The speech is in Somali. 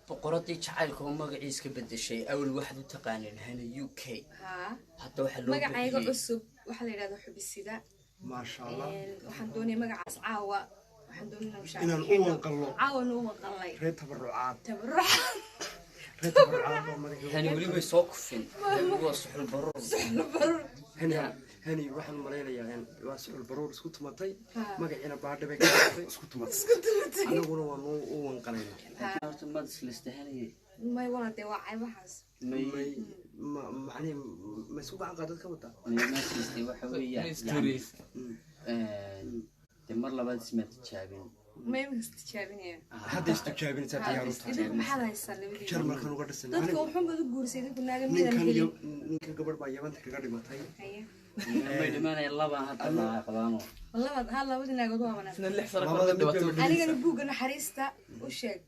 boqoradii jacaylka magaciiska bedeshay awal waxaad u taqaaneen hana UK hadda waxa loo magacayga cusub waxa la yiraahdo xubisida ma sha Allah waxaan doonay magacaas caawa waxaan doonay inaan u wanqalno caawa noo wanqalay reer tabarucaad هني ولي بيسوقفين هو سحل برور هني waxaan maleeyahay waa su'aal baruur isku tumatay magaciina baadhe bay ka tahay isku tumatay anaguna waan u wanqalayna horta ma islistahaniye may wala de waa aybaxas macni ma isku gacan qaadad ka wada ma islistay waxa weeyaan mar labaad isma tijaabin ما يستجابني هذا يستجابني تديارو إذا ما حدا يسلم لي جرمال كانوا قد السنة dadka wuxuu madu guursay kuna gamida ninka gabadh baa yabanta kaga dhimatay ma dhimanay laba hadda ma qabaano wallahi hal labadina go'do wana سنة اللي حصل لك aniga buuga naxariista u sheeg